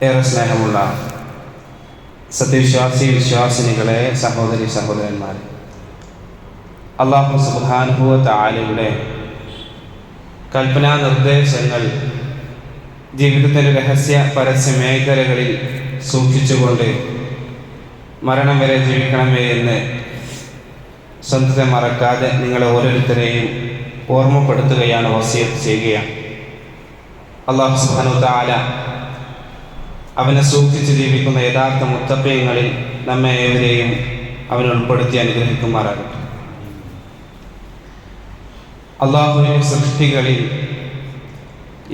ഏറെ സ്നേഹമുള്ള വിശ്വാസിനികളെ, സഹോദരി സഹോദരന്മാരെ, അല്ലാഹു സുബ്ഹാനഹു വ തആലയുടെ കൽപ്പനാ നിർദ്ദേശങ്ങൾ ജീവിതത്തിൻ്റെ രഹസ്യ പരസ്യ മേഖലകളിൽ സൂക്ഷിച്ചുകൊണ്ട് മരണം വരെ ജീവിക്കണമേ എന്ന് സ്വന്തത്തെ മറക്കാതെ നിങ്ങളെ ഓരോരുത്തരെയും ഓർമ്മപ്പെടുത്തുകയാണ്, വസിയത്ത് ചെയ്യുകയാണ്. അല്ലാഹു സുബ്ഹാനഹു വ തആല അവനെ സൂക്ഷിച്ച് ജീവിക്കുന്ന യഥാർത്ഥ മുത്തഖീങ്ങളിൽ നമ്മെ ഏവരെയും അവൻ ഉൾപ്പെടുത്തി അനുഗ്രഹിക്കുമാറാകട്ടെ. അല്ലാഹുവിൻ്റെ സൃഷ്ടികളിൽ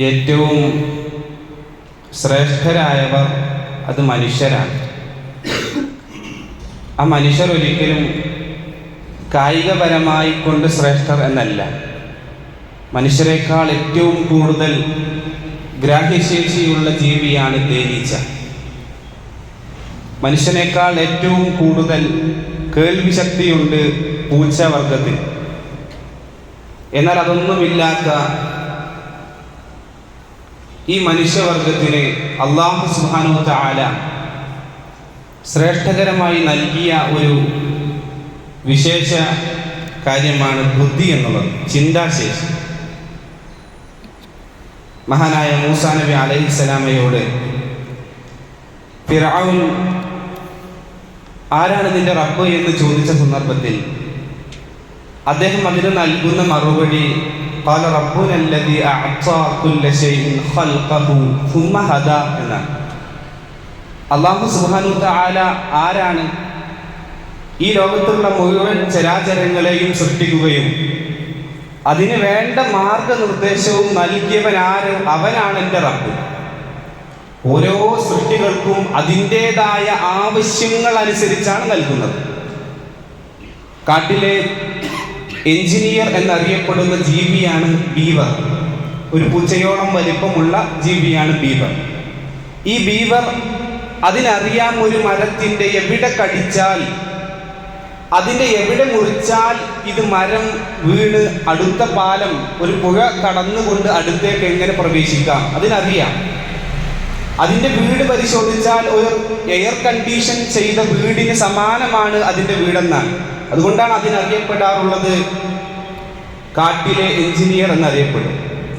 ഏറ്റവും ശ്രേഷ്ഠരായവർ അത് മനുഷ്യരാണ്. ആ മനുഷ്യർ ഒരിക്കലും കായികപരമായി കൊണ്ട് ശ്രേഷ്ഠർ എന്നല്ല. മനുഷ്യരെക്കാൾ ഏറ്റവും കൂടുതൽ ഗ്രാഹ്യശേഷിയുള്ള ജീവിയാണ് തേനീച്ച. മനുഷ്യനേക്കാൾ ഏറ്റവും കൂടുതൽ കേൾവി ശക്തിയുണ്ട് പൂച്ചവർഗത്തിൽ. എന്നാൽ അതൊന്നുമില്ലാത്ത ഈ മനുഷ്യവർഗത്തിന് അല്ലാഹു സുബ്ഹാനഹു വ തആല ശ്രേഷ്ഠകരമായി നൽകിയ ഒരു വിശേഷ കാര്യമാണ് ബുദ്ധി എന്നുള്ളത്, ചിന്താശേഷി. മഹാനായ മൂസാ നബി അലൈഹിസ്സലാമയോട് ഫിർഔൻ ആരാണ് നിന്റെ റബ്ബ് എന്ന് ചോദിച്ച സന്ദർഭത്തിൽ അദ്ദേഹം അതിന് നൽകുന്ന മറുപടി ഖാല റബ്ബുനല്ലദീ അഅ്താ കുല്ല ശൈഇൻ ഖൽഖഹു സുമ്മ ഹദാ എന്നാണ്. അല്ലാഹു സുബ്ഹാനഹു വ തആല ആരാണ്? ഈ ലോകത്തുള്ള മുഴുവൻ ചരാചരങ്ങളെയും സൃഷ്ടിക്കുകയും അതിന് വേണ്ട മാർഗനിർദ്ദേശവും നൽകിയവൻ ആര്? അവനാണ് എൻ്റെ റബ്ബ്. ഓരോ സൃഷ്ടികൾക്കും അതിൻ്റെതായ ആവശ്യങ്ങൾ അനുസരിച്ചാണ് നൽകുന്നത്. കാട്ടിലെ എഞ്ചിനീയർ എന്നറിയപ്പെടുന്ന ജീവിയാണ് ബീവർ. ഒരു പൂച്ചയോളം വലിപ്പമുള്ള ജീവിയാണ് ബീവർ. ഈ ബീവർ അതിനറിയാം ഒരു മരത്തിൻ്റെ എവിടെ കടിച്ചാൽ, അതിൻ്റെ എവിടെ മുറിച്ചാൽ ഇത് മരം വീണ് അടുത്ത പാലം, ഒരു പുഴ കടന്നുകൊണ്ട് അടുത്തേക്ക് എങ്ങനെ പ്രവേശിക്കാം അതിനറിയാം. അതിൻ്റെ വീട് പരിശോധിച്ചാൽ ഒരു എയർ കണ്ടീഷൻ ചെയ്ത വീടിന് സമാനമാണ് അതിൻ്റെ വീടെന്നാണ്. അതുകൊണ്ടാണ് അതിനറിയപ്പെടാറുള്ളത് കാട്ടിലെ എഞ്ചിനീയർ എന്നറിയപ്പെടും.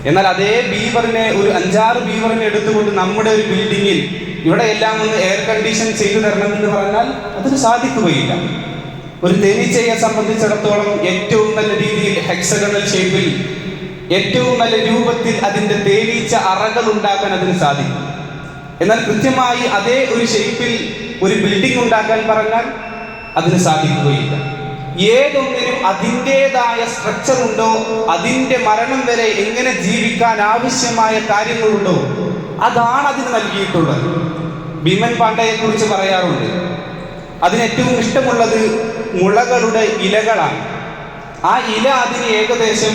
എന്നാൽ അതേ ബീവറിനെ, ഒരു 5-6 ബീവറിനെ എടുത്തുകൊണ്ട് നമ്മുടെ ഒരു ബിൽഡിങ്ങിൽ ഇവിടെ എല്ലാം ഒന്ന് എയർ കണ്ടീഷൻ ചെയ്തു തരണമെന്ന് പറഞ്ഞാൽ അതിന് സാധിക്കുകയില്ല. ഒരു തേനീച്ചയെ സംബന്ധിച്ചിടത്തോളം ഏറ്റവും നല്ല രീതിയിൽ ഹെക്സഗണൽ ഷേപ്പിൽ, ഏറ്റവും നല്ല രൂപത്തിൽ അതിൻ്റെ തേനീച്ച അറകൾ ഉണ്ടാക്കാൻ അതിന് സാധിക്കും. എന്നാൽ കൃത്യമായി അതേ ഒരു ഷേപ്പിൽ ഒരു ബിൽഡിംഗ് ഉണ്ടാക്കാൻ പറഞ്ഞാൽ അതിന് സാധിക്കുകയില്ല. ഏതൊന്നിനും അതിൻ്റെതായ സ്ട്രക്ചർ ഉണ്ടോ, അതിൻ്റെ മരണം വരെ എങ്ങനെ ജീവിക്കാൻ ആവശ്യമായ കാര്യങ്ങളുണ്ടോ, അതാണ് അതിന് നൽകിയിട്ടുള്ളത്. ഭീമൻ പാണ്ഡയെ കുറിച്ച് പറയാറുണ്ട്, അതിന് ഏറ്റവും ഇഷ്ടമുള്ളത് മുളകളുടെ ഇലകളാണ്. ആ ഇല അതിന് ഏകദേശം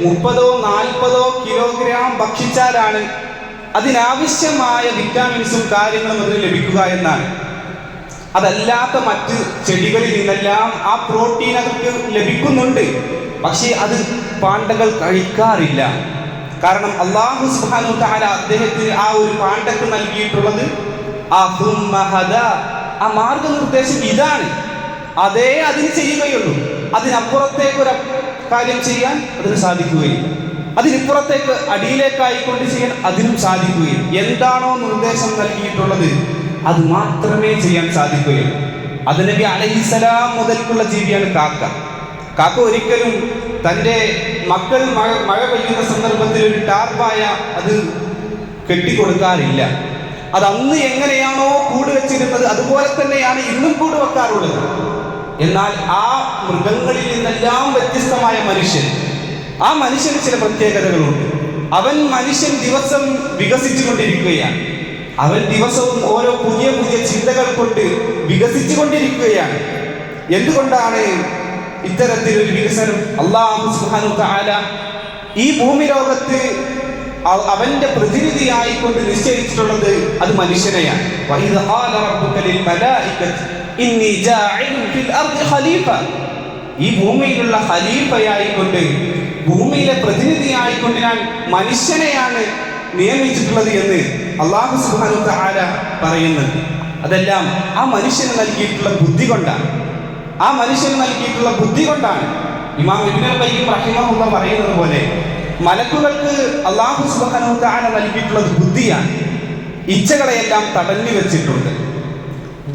30-40 കിലോഗ്രാം ഭക്ഷിച്ചാലാണ് അതിനാവശ്യമായ വിറ്റാമിൻസും കാര്യങ്ങളും അതിന് ലഭിക്കുക എന്നാണ്. അതല്ലാത്ത മറ്റ് ചെടികളിൽ നിന്നെല്ലാം ആ പ്രോട്ടീൻ അവർക്ക് ലഭിക്കുന്നുണ്ട്. പക്ഷേ അത് പാണ്ഡകൾ കഴിക്കാറില്ല. കാരണം അല്ലാഹു സുബ്ഹാനഹു വ തആല അദ്ദേഹത്തിന് ആ ഒരു പാണ്ഡക്ക് നൽകിയിട്ടുള്ളത് ആ മാർഗനിർദ്ദേശം ഇതാണ്. അതേ അതിന് ചെയ്യുകയുള്ളൂ. അതിനപ്പുറത്തേക്കൊരു കാര്യം ചെയ്യാൻ അതിന് സാധിക്കുകയില്ല. അതിനിപ്പുറത്തേക്ക് അടിയിലേക്കായിക്കൊണ്ട് ചെയ്യാൻ അതിനും സാധിക്കുകയില്ല. എന്താണോ നിർദ്ദേശം നൽകിയിട്ടുള്ളത് അത് മാത്രമേ ചെയ്യാൻ സാധിക്കുകയുള്ളൂ. അത് നബി അലൈഹിസ്സലാം മുതൽക്കുള്ള ജീവിയാണ് കാക്ക. കാക്ക ഒരിക്കലും തൻ്റെ മക്കൾ മഴ പെയ്യുന്ന സന്ദർഭത്തിൽ ഒരു ടാർപ്പായ അത് കെട്ടിക്കൊടുക്കാറില്ല. അത് അന്ന് എങ്ങനെയാണോ കൂട് വെച്ചിരുന്നത് അതുപോലെ തന്നെയാണ് ഇന്നും കൂട് വെക്കാറുള്ളത്. എന്നാൽ ആ മൃഗങ്ങളിൽ നിന്നെല്ലാം വ്യത്യസ്തമായ മനുഷ്യൻ, ആ മനുഷ്യന് ചില പ്രത്യേകതകളുണ്ട്. മനുഷ്യൻ ദിവസം വികസിച്ചു കൊണ്ടിരിക്കുകയാണ്. അവൻ ദിവസവും ഓരോ പുതിയ പുതിയ ചിന്തകൾ കൊണ്ട് വികസിച്ചു കൊണ്ടിരിക്കുകയാണ്. എന്തുകൊണ്ടാണ് ഇത്തരത്തിലൊരു വികസനം? അല്ലാഹു സുബ്ഹാനഹു വ തആല ഈ ഭൂമി ലോകത്ത് അവന്റെ പ്രതിനിധിയായിക്കൊണ്ട് നിശ്ചയിച്ചിട്ടുള്ളത് അത് മനുഷ്യനെയാണ്. വഇദ് ഖാല റബ്ബുക ലിൽ മലായികതി ഇന്നി ജാഇലുൻ ഫിൽ അർദി ഖലീഫ. ഈ ഭൂമിയിലുള്ള ഖലീഫയായിക്കൊണ്ട്, ഭൂമിയിലെ പ്രതിനിധിയായിക്കൊണ്ട് ഞാൻ മനുഷ്യനെയാണ് നിയമിച്ചിട്ടുള്ളത് എന്ന് അല്ലാഹു സുബ്ഹാനഹു വ തആല പറയുന്നുണ്ട്. അതെല്ലാം ആ മനുഷ്യന് നൽകിയിട്ടുള്ള ബുദ്ധി കൊണ്ടാണ്. ആ മനുഷ്യന് നൽകിയിട്ടുള്ള ബുദ്ധി കൊണ്ടാണ്. ഇമാം ഇബ്നുൽ ഖയ്യിം റഹിമഹുല്ലാ പറയുന്നത് പോലെ മലക്കുകൾക്ക് അല്ലാഹു സുബ്ഹാനഹു വ തആല നൽകിയിട്ടുള്ളത് ബുദ്ധിയാണ്. ഇച്ഛകളെയെല്ലാം തടഞ്ഞു വെച്ചിട്ടുണ്ട്.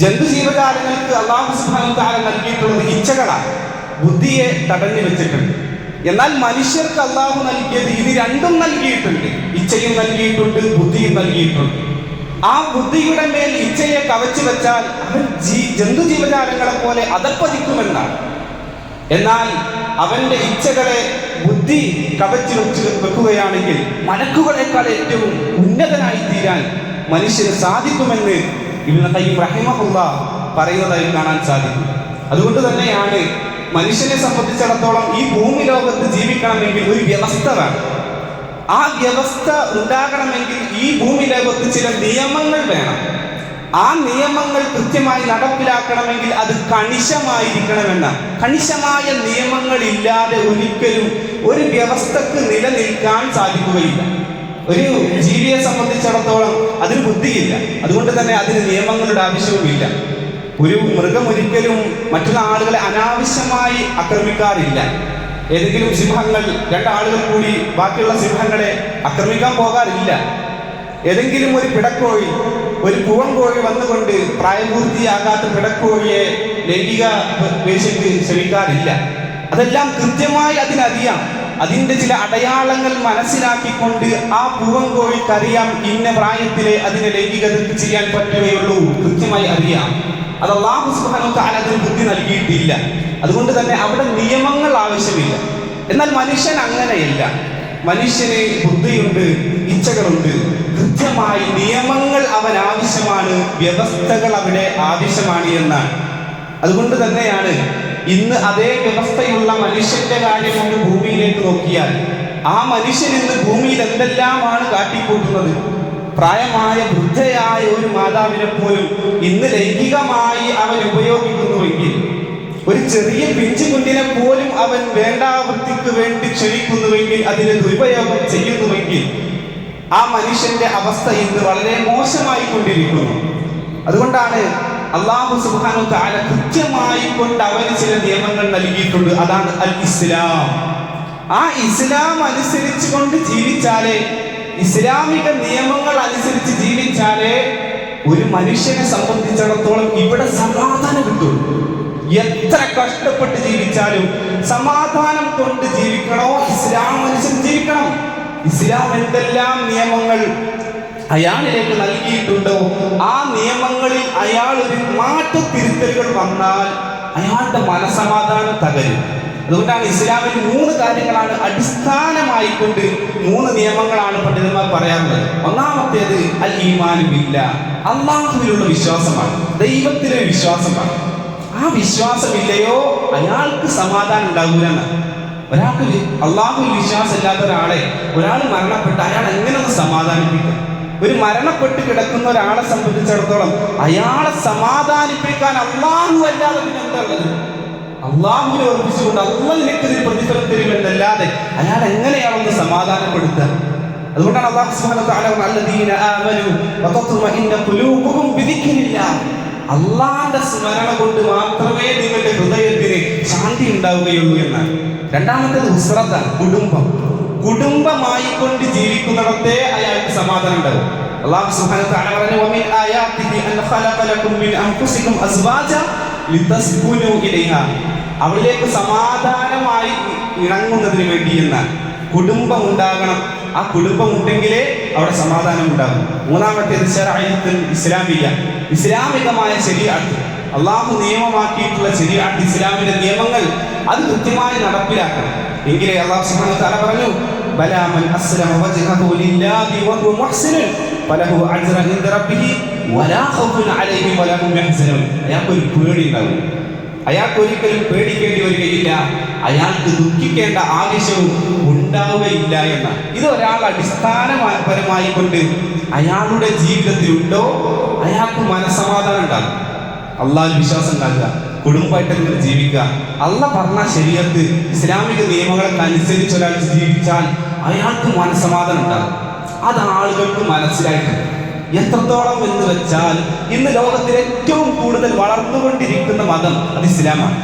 ജന്തുജീവജാലങ്ങൾക്ക് അല്ലാഹു സുബ്ഹാനഹു വ തആല നൽകിയിട്ടുള്ളത് ഇച്ഛകളാണ്, ബുദ്ധിയെ തടഞ്ഞു വെച്ചിട്ടുണ്ട്. എന്നാൽ മനുഷ്യർക്ക് അല്ലാഹു നൽകിയത് ഇത് രണ്ടും നൽകിയിട്ടുണ്ട്. ഇച്ഛയും നൽകിയിട്ടുണ്ട്, ബുദ്ധിയും നൽകിയിട്ടുണ്ട്. ആ ബുദ്ധിയുടെ മേൽ ഇച്ഛയെ കവച്ചു വെച്ചാൽ അവൻ ജന്തുജീവജാലങ്ങളെ പോലെ അധപ്പതിക്കുമെന്നാണ്. എന്നാൽ അവന്റെ ഇച്ഛകളെ ബുദ്ധി കവച്ചു വെക്കുകയാണെങ്കിൽ മലക്കുകളെക്കാൾ ഏറ്റവും ഉന്നതനായി തീരാൻ മനുഷ്യന് സാധിക്കുമെന്ന് ഇബ്നു ഖയ്യിം റഹിമഹുല്ലാ പറയുന്നതായി കാണാൻ സാധിക്കും. അതുകൊണ്ട് തന്നെയാണ് മനുഷ്യനെ സംബന്ധിച്ചിടത്തോളം ഈ ഭൂമി ലോകത്ത് ജീവിക്കണമെങ്കിൽ ഒരു വ്യവസ്ഥ വേണം. ആ വ്യവസ്ഥ ഉണ്ടാകണമെങ്കിൽ ഈ ഭൂമി ലോകത്ത് ചില നിയമങ്ങൾ വേണം. ആ നിയമങ്ങൾ കൃത്യമായി നടപ്പിലാക്കണമെങ്കിൽ അത് കണിശമായിരിക്കണമെന്ന കണിശമായ നിയമങ്ങൾ ഇല്ലാതെ ഒരിക്കലും ഒരു വ്യവസ്ഥക്ക് നിലനിൽക്കാൻ സാധിക്കുകയില്ല. ഒരു ജീവിയെ സംബന്ധിച്ചിടത്തോളം അതിന് ബുദ്ധിയില്ല, അതുകൊണ്ട് തന്നെ അതിന് നിയമങ്ങളുടെ ആവശ്യവുമില്ല. ഒരു മൃഗം ഒരിക്കലും മറ്റുള്ള ആളുകളെ അനാവശ്യമായി ആക്രമിക്കാറില്ല. ഏതെങ്കിലും സിംഹങ്ങൾ രണ്ടാളുകൾ കൂടി ബാക്കിയുള്ള സിംഹങ്ങളെ ആക്രമിക്കാൻ പോകാറില്ല. ഏതെങ്കിലും ഒരു പിടക്കോഴി, ഒരു പൂവൻകോഴി വന്നുകൊണ്ട് പ്രായപൂർത്തിയാകാത്ത പിടക്കോഴിയെ ലൈംഗിക വേശ്യയ്ക്ക് ശ്രമിക്കാറില്ല. അതെല്ലാം കൃത്യമായി അതിനറിയാം. അതിൻ്റെ ചില അടയാളങ്ങൾ മനസ്സിലാക്കിക്കൊണ്ട് ആ പൂവൻകോഴിക്കറിയാം ഇന്ന പ്രായത്തിലെ അതിനെ ലൈംഗികതയ്ക്ക് ചെയ്യാൻ പറ്റുകയുള്ളൂ, കൃത്യമായി അറിയാം. അത് അല്ലാഹു സുബ്ഹാനഹു വ തആല അതിന് ബുദ്ധി നൽകിയിട്ടില്ല. അതുകൊണ്ട് തന്നെ അവിടെ നിയമങ്ങൾ ആവശ്യമില്ല. എന്നാൽ മനുഷ്യൻ അങ്ങനെയല്ല. മനുഷ്യന് ബുദ്ധിയുണ്ട്, ഇച്ഛകളുണ്ട്, കൃത്യമായി നിയമങ്ങൾ അവൻ ആവശ്യമാണ്, വ്യവസ്ഥകൾ അവിടെ ആവശ്യമാണ് എന്നാണ്. അതുകൊണ്ട് തന്നെയാണ് ഇന്ന് അതേ വ്യവസ്ഥയുള്ള മനുഷ്യന്റെ കാര്യം ഒന്ന് ഭൂമിയിലേക്ക് നോക്കിയാൽ ആ മനുഷ്യൻ ഇന്ന് ഭൂമിയിൽ എന്തെല്ലാമാണ് കാട്ടിക്കൂട്ടുന്നത്. പ്രായമായ വൃദ്ധയായ ഒരു മാതാവിനെ പോലും ഇന്ന് ലൈംഗികമായി അവൻ ഉപയോഗിക്കുന്നുവെങ്കിൽ, ഒരു ചെറിയ പിഞ്ചു കുഞ്ഞിനെ പോലും അവൻ വേണ്ടാവൃത്തിക്ക് വേണ്ടി ക്ഷണിക്കുന്നുവെങ്കിൽ, അതിന് ദുരുപയോഗം ചെയ്യുന്നുവെങ്കിൽ ആ മനുഷ്യന്റെ അവസ്ഥ ഇന്ന് വളരെ മോശമായി കൊണ്ടിരിക്കുന്നു. അതുകൊണ്ടാണ് അല്ലാഹു സുബ്ഹാനഹു വ തആല കൃത്യമായി കൊണ്ട് അവന് ചില നിയമങ്ങൾ നൽകിയിട്ടുണ്ട്. അതാണ് അൽ ഇസ്ലാം. ആ ഇസ്ലാം അനുസരിച്ച് കൊണ്ട് ജീവിച്ചാലേ, ഇസ്ലാമിക നിയമങ്ങൾ അനുസരിച്ച് ജീവിച്ചാലേ ഒരു മനുഷ്യനെ സംബന്ധിച്ചിടത്തോളം ഇവിടെ സമാധാനം കിട്ടും. എത്ര കഷ്ടപ്പെട്ട് ജീവിച്ചാലും സമാധാനം കൊണ്ട് ജീവിക്കണോ, ഇസ്ലാം അനുസരിച്ച് ജീവിക്കണം. ഇസ്ലാം എന്തെല്ലാം നിയമങ്ങൾ അയാളിലേക്ക് നൽകിയിട്ടുണ്ടോ ആ നിയമങ്ങളിൽ അയാൾ ഒരു മാറ്റത്തിരുത്തലുകൾ വന്നാൽ അയാളുടെ മനസമാധാനം തകരും. അതുകൊണ്ടാണ് ഇസ്ലാമിൽ 3 കാര്യങ്ങളാണ് അടിസ്ഥാനമായി കൊണ്ട് 3 നിയമങ്ങളാണ് പണ്ഡിതന്മാർ പറയാറുള്ളത്. ഒന്നാമത്തേത് അൽ ഈമാനു ബില്ലാഹ്, അല്ലാഹുവിലുള്ള വിശ്വാസമാണ്, ദൈവത്തിലെ വിശ്വാസമാണ്. ആ വിശ്വാസമില്ലയോ അയാൾക്ക് സമാധാനം ഉണ്ടാകൂലെന്ന്. ഒരാൾക്ക് അല്ലാഹുവിൽ വിശ്വാസം ഇല്ലാത്ത ഒരാളെ ഒരാൾ മരണപ്പെട്ട് അയാൾ എങ്ങനെ ഒന്ന് സമാധാനിപ്പിക്കും? ഒരു മരണപ്പെട്ട് കിടക്കുന്ന ഒരാളെ സംബന്ധിച്ചിടത്തോളം അയാളെ സമാധാനിപ്പിക്കാൻ അല്ലാഹു അല്ലാതെ പിന്നെ എന്താ ഉള്ളത്? അല്ലാഹുവിനെ ഓർമ്മിച്ചുകൊണ്ട് അല്ലാഹു നിനക്ക് പ്രതിഫലം തരുമെന്നല്ലാതെ അയാൾ എങ്ങനെയാണെന്ന് സമാധാനപ്പെടുത്തുക? അതുകൊണ്ടാണ് അല്ലാഹു സുബ്ഹാനഹു വ തആല അല്ലദീന ആമനു വതത്മഇന്നു ഖുലൂബുഹും ബിദിക്രില്ലാഹ്, അല്ലാഹുവിന്റെ സ്മരണ കൊണ്ട് മാത്രമേ നിങ്ങളുടെ ഹൃദയത്തിന് ശാന്തി ഉണ്ടാവുകയുള്ളൂ എന്നാണ്. രണ്ടാമത്തേത് ഉസ്റത്താണ്, കുടുംബമായി കൊണ്ട് ജീവിക്കുന്നിടത്തേ അയാൾക്ക് സമാധാനം ഉണ്ടാവും. അല്ലാഹു സുബ്ഹാനഹു വ തആല പറഞ്ഞു വമിൻ ആയാതിഹി അൻ ഖലഖ ലക്കും മിൻ അൻഫുസികും അസ്വാജ ലിതസ്കുനു ഇലൈഹാ, അവളിലേക്ക് സമാധാനമായി ഇണങ്ങുന്നതിന് വേണ്ടി എന്നാണ്. കുടുംബം ഉണ്ടാകണം. ആ കുടുംബം ഉണ്ടെങ്കിലേ അവിടെ സമാധാനം ഉണ്ടാകും. മൂന്നാമത്തേത് ശറഅത്തുൽ ഇസ്ലാമിയ, ഇസ്ലാമികമായ ശരീഅത്ത്, അല്ലാഹു നിയമമാക്കിയിട്ടുള്ള ശരീഅത്ത്, ഇസ്ലാമിന്റെ നിയമങ്ങൾ അത് കൃത്യമായി നടപ്പിലാക്കണം. എങ്കിലേ അല്ലാഹു സുബ്ഹാനഹു വ തആല പറഞ്ഞു ബലാ മൻ അസ്ലമ വജ്ഹഹു ലില്ലാഹി വഹുവ മുഹ്സിനുൻ ഫലഹു അജ്റു ഇൻദ റബ്ബിഹി വലാ ഖൗഫുൻ അലൈഹിം വലാ ഹും യഹ്സനൂൻ. അയാൾക്കൊരു പേടി ഉണ്ടാവും, അയാൾക്ക് ഒരിക്കലും പേടിക്കേണ്ടി വരികയില്ല, അയാൾക്ക് ദുഃഖിക്കേണ്ട ആവശ്യവും ഉണ്ടാവുകയില്ല എന്ന ഇത് ഒരാൾ അടിസ്ഥാനപരമായി കൊണ്ട് അയാളുടെ ജീവിതത്തിലുണ്ടോ അയാൾക്ക് മനസ്സമാധാനം ഉണ്ടാകും. അള്ളാഹുവിൽ വിശ്വാസം ഉണ്ടാക്കുക, കുടുംബമായിട്ട് നിങ്ങൾ ജീവിക്കുക, അള്ളാഹ് പറഞ്ഞ ശരീഅത്ത് ഇസ്ലാമിക നിയമങ്ങൾക്ക് അനുസരിച്ച് ഒരാൾ ജീവിച്ചാൽ അയാൾക്ക് മനസ്സമാധാനം ഉണ്ടാകും. അത് ആളുകൾക്ക് മനസ്സിലായിട്ടുണ്ട്. എത്രത്തോളം എന്ന് വെച്ചാൽ ഇന്ന് ലോകത്തിൽ ഏറ്റവും കൂടുതൽ വളർന്നുകൊണ്ടിരിക്കുന്ന മതം അത് ഇസ്ലാമാണ്.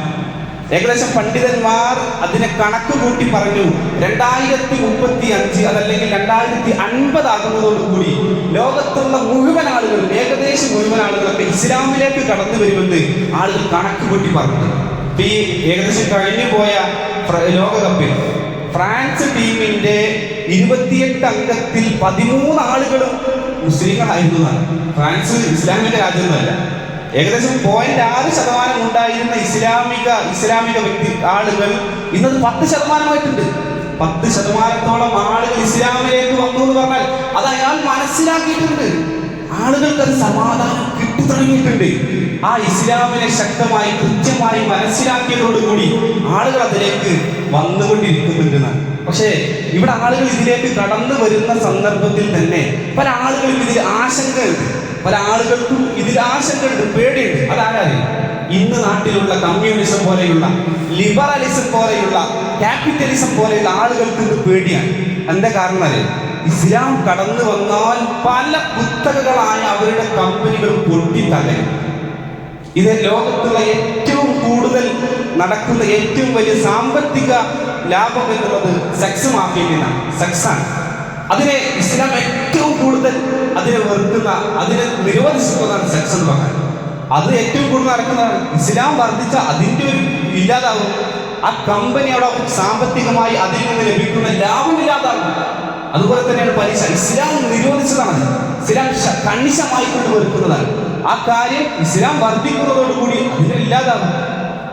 ഏകദേശം പണ്ഡിതന്മാർ അതിനെ കണക്ക് കൂട്ടി പറഞ്ഞു, 2035 അതല്ലെങ്കിൽ 2050 ആകുന്നതോടുകൂടി ലോകത്തുള്ള മുഴുവൻ ആളുകളും, ഏകദേശം മുഴുവൻ ആളുകളൊക്കെ ഇസ്ലാമിലേക്ക് കടന്നു വരുമെന്ന് ആളുകൾ കണക്ക് കൂട്ടി പറഞ്ഞു. ഈ ഏകദേശം കഴിഞ്ഞു പോയ ലോകകപ്പിൽ ഫ്രാൻസ് ടീമിന്റെ 28 അംഗത്തിൽ 13 ആളുകളും മുസ്ലിങ്ങളായിരുന്നു. ഫ്രാൻസ് ഇസ്ലാമിക രാജ്യമൊന്നുമല്ല. ഏകദേശം 0.6% ഉണ്ടായിരുന്ന ഇസ്ലാമിക വ്യക്തി ആളുകൾ ഇന്നത് 10%. 10%-ഓളം ആളുകൾ ഇസ്ലാമിലേക്ക് വന്നു എന്ന് പറഞ്ഞാൽ അത് അയാൾ മനസ്സിലാക്കിയിട്ടുണ്ട്. ആളുകൾക്ക് അത് സമാധാനം കിട്ടി തുടങ്ങിയിട്ടുണ്ട്. ആ ഇസ്ലാമിനെ ശക്തമായി കൃത്യമായി മനസ്സിലാക്കിയതോടുകൂടി ആളുകൾ അതിലേക്ക് വന്നുകൊണ്ടിരിക്കുന്നുണ്ടെന്നാണ്. പക്ഷേ ഇവിടെ ആളുകൾ ഇതിലേക്ക് കടന്നു വരുന്ന സന്ദർഭത്തിൽ തന്നെ പല ആളുകൾക്കും ഇതിൽ ആശങ്കയുണ്ട്. പല ആളുകൾക്കും ഇതിൽ ആശങ്കയുണ്ട്, പേടിയുണ്ട്. അതായത് ഇന്ന് നാട്ടിലുള്ള കമ്മ്യൂണിസം പോലെയുള്ള, ലിബറലിസം പോലെയുള്ള, ക്യാപിറ്റലിസം പോലെയുള്ള ആളുകൾക്ക് ഇത് പേടിയാണ്. എന്താ കാരണം അറിയാം? ഇസ്ലാം കടന്നു വന്നാൽ പല കുത്തകകളായ അവരുടെ കമ്പനികൾ പൊട്ടിത്തകരും. ഇത് ലോകത്തുള്ള ഏറ്റവും കൂടുതൽ നടക്കുന്ന ഏറ്റവും വലിയ സാമ്പത്തിക ലാഭം എന്നുള്ളത് സെക്സ് മാഫിയയിൽ നിന്നാണ്. സെക്സാണ്. അതിനെ ഇസ്ലാം ഏറ്റവും കൂടുതൽ അതിനെ വെറുക്കുന്ന, അതിനെ നിരോധിക്കുന്നതാണ് സെക്സ് എന്ന് പറഞ്ഞാൽ. അത് ഏറ്റവും കൂടുതൽ നടക്കുന്നതാണ്. ഇസ്ലാം വർദ്ധിച്ച അതിൻ്റെ ഒരു ഇല്ലാതാവും. ആ കമ്പനി അവിടെ സാമ്പത്തികമായി അതിൽ നിന്ന് ലഭിക്കുന്ന ലാഭം ഇല്ലാതാകും. അതുപോലെ തന്നെയാണ് പലിശ. ഇസ്ലാം നിരോധിച്ചതാണ്. ഇസ്ലാം കണിശമായി കൊണ്ട് വെറുക്കുന്നതാണ്. ആ കാര്യം ഇസ്ലാം വർദ്ധിക്കുന്നതോടുകൂടി അതിനെ ഇല്ലാതാകും.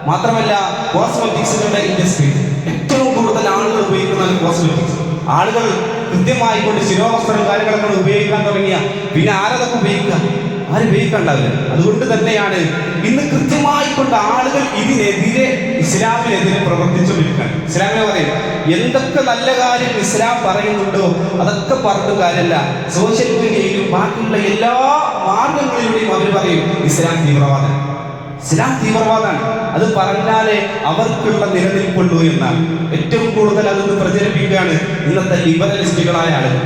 മാത്രമല്ല കോസ്മെറ്റിക്സുകളുടെ ഇൻഡസ്ട്രി ഏറ്റവും കൂടുതൽ ആളുകൾ ഉപയോഗിക്കുന്നതാണ് കോസ്മെറ്റിക്സ്. ആളുകൾ കൃത്യമായി കൊണ്ട് ശിരോവസ്ത്രം കാര്യങ്ങളൊക്കെ ഉപയോഗിക്കാൻ തുടങ്ങിയ പിന്നെ ആരതൊക്കെ ഉപയോഗിക്കുക? ആരും ഉപയോഗിക്കാണ്ടാവില്ല. അതുകൊണ്ട് തന്നെയാണ് ഇന്ന് കൃത്യമായി കൊണ്ട് ആളുകൾ ഇതിനെതിരെ, ഇസ്ലാമിനെതിരെ പ്രവർത്തിച്ചുകൊണ്ടിരിക്കുകയാണ്. ഇസ്ലാമിനെ പറയും എന്തൊക്കെ നല്ല കാര്യം ഇസ്ലാം പറയുന്നുണ്ടോ അതൊക്കെ പറഞ്ഞ കാര്യമല്ല. സോഷ്യൽ മീഡിയയിലും ബാക്കിയുള്ള എല്ലാ മാർഗങ്ങളിലൂടെയും അവർ പറയും ഇസ്ലാം തീവ്രവാദം, ഇസ്ലാം തീവ്രവാദമാണ്. അത് പറഞ്ഞാലേ അവർക്കുള്ള നിലനിൽപ്പുള്ളൂ എന്നാണ്. ഏറ്റവും കൂടുതൽ അതൊന്ന് പ്രചരിപ്പിക്കുകയാണ് ഇന്നത്തെ ലിബറലിസ്റ്റുകളായ ആളുകൾ.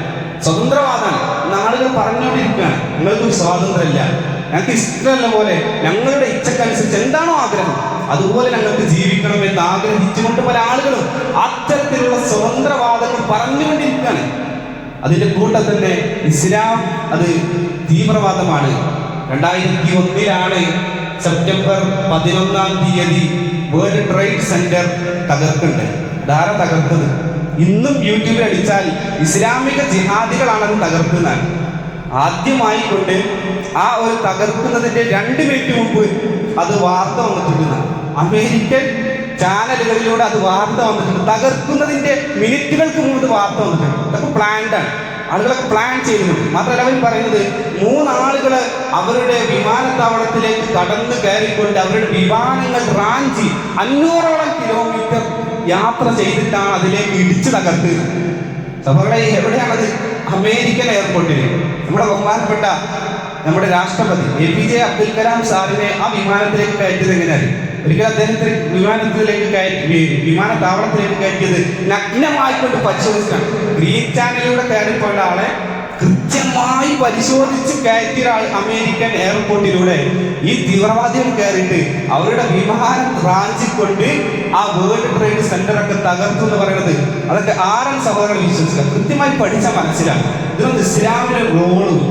സ്വതന്ത്രവാദമാണ് ഇന്ന് ആളുകൾ പറഞ്ഞുകൊണ്ടിരിക്കുകയാണ്. ഞങ്ങൾക്കൊരു സ്വാതന്ത്ര്യമില്ല, ഞങ്ങൾക്ക് ഇഷ്ടമല്ല പോലെ ഞങ്ങളുടെ ഇച്ഛക്കനുസരിച്ച് എന്താണോ ആഗ്രഹം അതുപോലെ ഞങ്ങൾക്ക് ജീവിക്കണമെന്ന് ആഗ്രഹിച്ചുകൊണ്ട് പല ആളുകളും അത്തരത്തിലുള്ള സ്വതന്ത്രവാദങ്ങൾ പറഞ്ഞുകൊണ്ടിരിക്കുകയാണ്. അതിൻ്റെ കൂട്ടത്തിൽ തന്നെ ഇസ്ലാം അത് തീവ്രവാദമാണ്. 2001 സെപ്റ്റംബർ 11 വേൾഡ് ട്രേഡ് സെന്റർ തകർക്കുന്നുണ്ട്. ധാരാളം തകർത്തത് ഇന്നും യൂട്യൂബിൽ അടിച്ചാൽ ഇസ്ലാമിക ജിഹാദികളാണത് തകർക്കുന്നത്. ആദ്യമായി കൊണ്ട് ആ ഒരു തകർക്കുന്നതിന്റെ 2 മിനിറ്റ് മുമ്പ് അത് വാർത്ത വന്നിട്ടുണ്ട്. അമേരിക്കൻ ചാനലുകളിലൂടെ അത് വാർത്ത വന്നിട്ടുണ്ട്. തകർക്കുന്നതിന്റെ മിനിറ്റുകൾക്ക് മുമ്പ് വാർത്ത വന്നിട്ടുണ്ട്. അതൊക്കെ പ്ലാൻഡാണ്. ആളുകളൊക്കെ പ്ലാൻ ചെയ്യുന്നുണ്ട്. മാത്രമല്ല അവർ പറയുന്നത് 3 ആളുകൾ അവരുടെ വിമാനത്താവളത്തിലേക്ക് കടന്നു കയറിക്കൊണ്ട് അവരുടെ വിമാനങ്ങൾ റാഞ്ചി 500ഓളം കിലോമീറ്റർ യാത്ര ചെയ്തിട്ടാണ് അതിലേക്ക് ഇടിച്ചു തകർത്തത്. സഭകളെ എവിടെയാണത്? അമേരിക്കൻ എയർപോർട്ടിൽ. നമ്മുടെ ബഹുമാനപ്പെട്ട നമ്മുടെ രാഷ്ട്രപതി APJ അബ്ദുൽ കലാം സാറിനെ ആ വിമാനത്തിലേക്ക് കയറ്റിയത് എങ്ങനെയാണ്? ഒരിക്കൽ അദ്ദേഹത്തിന് വിമാനത്താവളത്തിലേക്ക് കയറ്റിയത് നഗ്നമായിക്കൊണ്ട് പരിശോധിച്ചാണ്. ഗ്രീൻ ചാനലിലൂടെ കയറിപ്പോയ ആളെ കൃത്യമായി പരിശോധിച്ച് കയറ്റിയ ആൾ അമേരിക്കൻ എയർപോർട്ടിലൂടെ ഈ തീവ്രവാദികൾ കയറിയിട്ട് അവരുടെ വിമാനം റാഞ്ചിക്കൊണ്ട് ആ വേൾഡ് ട്രേഡ് സെന്റർ ഒക്കെ തകർത്തു എന്ന് പറയുന്നത് അതൊക്കെ ആരും സഹോദരങ്ങൾ വിശ്വസിക്കുക. കൃത്യമായി പഠിച്ചാൽ മനസ്സിലാക്കും. ഇതിനൊന്നും ഇസ്ലാമിന്റെ റോളും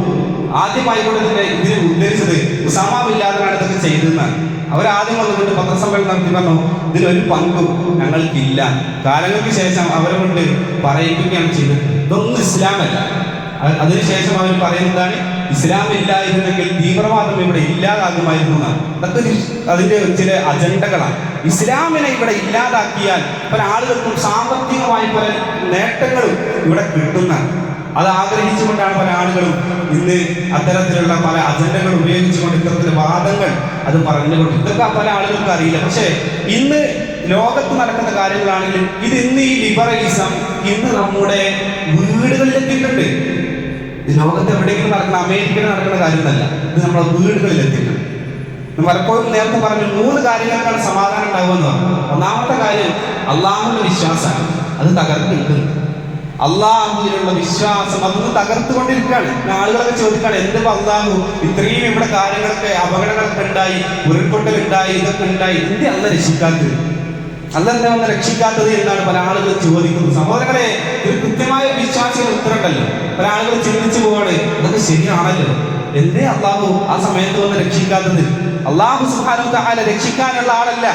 ആദ്യമായി കൊണ്ട് തന്നെ ഇതിനെ ഉദ്ദേശിച്ചത് ഉസാമ ബിൻ ലാദനാണ് ഇതൊക്കെ ചെയ്തതെന്നാണ്. അവരാദ്യം വന്നുകൊണ്ട് പത്രസമ്മേളനം നടത്തി പറഞ്ഞു ഇതിലൊരു പങ്കും ഞങ്ങൾക്കില്ല. കാലങ്ങൾക്ക് ശേഷം അവരെ കൊണ്ട് പറയിക്കുകയാണ് ചെയ്തത്. ഇതൊന്നും ഇസ്ലാമല്ല. അതിനുശേഷം അവർ പറയുന്നതാണ് ഇസ്ലാം ഇല്ലായിരുന്നെങ്കിൽ തീവ്രവാദം ഇവിടെ ഇല്ലാതാകുമായിരുന്നു എന്നാണ്. അതൊക്കെ അതിൻ്റെ ചില അജണ്ടകളാണ്. ഇസ്ലാമിനെ ഇവിടെ ഇല്ലാതാക്കിയാൽ പല ആളുകൾക്കും സാമ്പത്തികമായി പല നേട്ടങ്ങളും ഇവിടെ കിട്ടുന്നതാണ്. അത് ആഗ്രഹിച്ചുകൊണ്ടാണ് പല ആളുകളും ഇന്ന് അത്തരത്തിലുള്ള പല അജണ്ടകൾ ഉപയോഗിച്ചുകൊണ്ട് ഇത്തരത്തിലുള്ള വാദങ്ങൾ അത് പറഞ്ഞുകൊണ്ട് ഇതൊക്കെ പല ആളുകൾക്ക് അറിയില്ല. പക്ഷേ ഇന്ന് ലോകത്ത് നടക്കുന്ന കാര്യങ്ങളാണെങ്കിലും ഇത് ഇന്ന് ഈ ലിബറലിസം ഇന്ന് നമ്മുടെ വീടുകളിലെത്തിയിട്ടുണ്ട്. ഇത് ലോകത്ത് എവിടെയെങ്കിലും നടക്കുന്ന, അമേരിക്കയിൽ നടക്കുന്ന കാര്യമല്ല, ഇത് നമ്മുടെ വീടുകളിലെത്തിയിട്ടുണ്ട്. പലപ്പോഴും നേരത്തെ പറഞ്ഞു 3 കാര്യങ്ങൾക്കാണ് സമാധാനം ഉണ്ടാകുമെന്ന് പറഞ്ഞു. ഒന്നാമത്തെ കാര്യം അള്ളാഹുവിന്റെ വിശ്വാസമാണ്. അത് തകർന്നിട്ടുണ്ട്. അള്ളാഹുവിലുള്ള വിശ്വാസം അതൊന്ന് തകർത്തുകൊണ്ടിരിക്കുകയാണ്. ആളുകളൊക്കെ ചോദിക്കുകയാണ്, എന്ത് അള്ളാഹു ഇത്രയും ഇവിടെ കാര്യങ്ങളൊക്കെ അപകടങ്ങളൊക്കെ ഉണ്ടായി, ഉരുൾപൊട്ടലുണ്ടായി, ഇതൊക്കെ ഉണ്ടായി, എന്ത് അല്ല രക്ഷിക്കാത്തത്, അല്ലെന്താ ഒന്ന് രക്ഷിക്കാത്തത് എന്നാണ് പല ആളുകളും ചോദിക്കുന്നത്. സഹോദരങ്ങളെ, ഒരു കൃത്യമായ വിശ്വാസികൾ ഉത്തരണ്ടല്ലോ. പല ആളുകൾ ചിന്തിച്ചു പോവാണ്, അതൊക്കെ ശരിയാണല്ലോ, എന്തേ അള്ളാഹു ആ സമയത്ത് വന്ന് രക്ഷിക്കാത്തത്? അള്ളാഹു സുബ്ഹാനഹു വ തആല രക്ഷിക്കാനുള്ള ആളല്ല.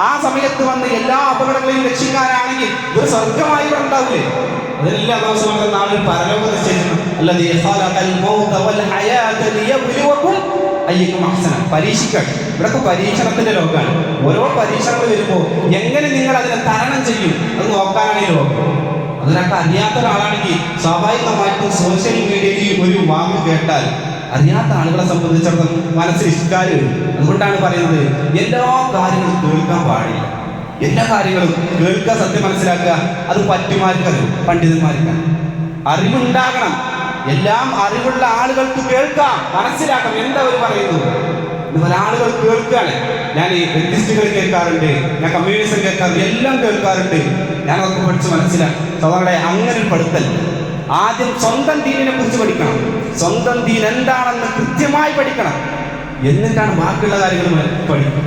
ആ സമയത്ത് വന്ന് എല്ലാ അപകടങ്ങളെയും രക്ഷിക്കാനാണെങ്കിൽ ഒരു സ്വർഗമായി ഇവിടെ ഉണ്ടാവില്ലേ? അതിനെല്ലാം അല്ലാഹു സുബ്ഹാനഹു വ തആല നാളെ പരലോക നിശ്ചയിച്ചു, അല്ലദീ ഖലഖൽ മൗത വൽ ഹയാത ലിയബ്ലുവകും അയ്യുക്കും അഹ്സന. പരീക്ഷിക്കാൻ, ഇവിടൊക്കെ പരീക്ഷണത്തിന്റെ ലോകമാണ്. ഓരോ പരീക്ഷണങ്ങൾ വരുമ്പോൾ എങ്ങനെ നിങ്ങൾ അതിനെ തരണം ചെയ്യും അത് നോക്കാനാണ് ഈ ലോകം. അതിനൊക്കെ അറിയാത്ത ഒരാളാണെങ്കിൽ സ്വാഭാവികമായിട്ടും സോഷ്യൽ മീഡിയയിൽ ഒരു വാക്ക് കേട്ടാൽ അറിയാത്ത ആളുകളെ സംബന്ധിച്ചിടത്തോളം മനസ്സിൽ ഇഷ്ടാല് വരും. അതുകൊണ്ടാണ് പറയുന്നത്, എല്ലാ കാര്യങ്ങളും കേൾക്കാൻ പാടില്ല. എല്ലാ കാര്യങ്ങളും കേൾക്കുക, സത്യം മനസ്സിലാക്കുക. അത് പറ്റുമാർക്കത്, പണ്ഡിതന്മാർക്കാണ്. അറിവുണ്ടാകണം. എല്ലാം അറിവുള്ള ആളുകൾക്ക് കേൾക്കാം, മനസ്സിലാക്കാം എന്താ അവർ പറയുന്നത്. പല ആളുകൾ കേൾക്കുകയാണ്. ഞാൻ എത്തിസ്റ്റുകൾ കേൾക്കാറുണ്ട്, ഞാൻ കമ്മ്യൂണിസം കേൾക്കാറുണ്ട്, എല്ലാം കേൾക്കാറുണ്ട്. ഞാനതൊക്കെ പഠിച്ച് മനസ്സിലാക്കും. സോദരങ്ങളെ, അങ്ങനെ ഒരു പഠിത്തൽ. ആദ്യം സ്വന്തം ദീനിനെ കുറിച്ച് പഠിക്കണം. സ്വന്തം ദീൻ എന്താണെന്ന് കൃത്യമായി പഠിക്കണം. എന്നിട്ടാണ് ബാക്കിയുള്ള കാര്യങ്ങൾ പഠിക്കും.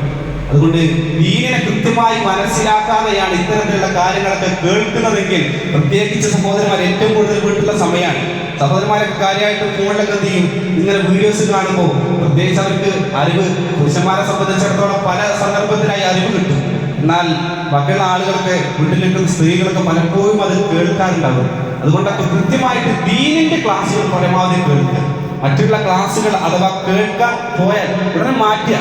അതുകൊണ്ട് ദീനിനെ കൃത്യമായി മനസ്സിലാക്കാതെയാണ് ഇത്തരത്തിലുള്ള കാര്യങ്ങളൊക്കെ കേൾക്കുന്നതെങ്കിൽ, പ്രത്യേകിച്ച് സഹോദരന്മാർ ഏറ്റവും കൂടുതൽ വീട്ടിലുള്ള സമയമാണ്. സഹോദരന്മാരൊക്കെ കാര്യമായിട്ട് ഫോണിലൊക്കെ എന്ത് ചെയ്യും, ഇങ്ങനെ വീഡിയോസ് കാണുമ്പോൾ പ്രത്യേകിച്ച് അവർക്ക് അറിവ്, പുരുഷന്മാരെ സംബന്ധിച്ചിടത്തോളം പല സന്ദർഭത്തിലായി അറിവ് കിട്ടും. എന്നാൽ ബാക്കിയുള്ള ആളുകൾക്ക്, വീട്ടിലിരിക്കുന്ന സ്ത്രീകളൊക്കെ പലപ്പോഴും അത് കേൾക്കാറുണ്ടാവും. അതുകൊണ്ടൊക്കെ കൃത്യമായിട്ട് ദീനിന്റെ ക്ലാസ്സുകൾ പരമാവധി കേൾക്കുക. മറ്റുള്ള ക്ലാസ്സുകൾ അഥവാ കേൾക്കാൻ പോയാൽ ഉടനെ മാറ്റുക.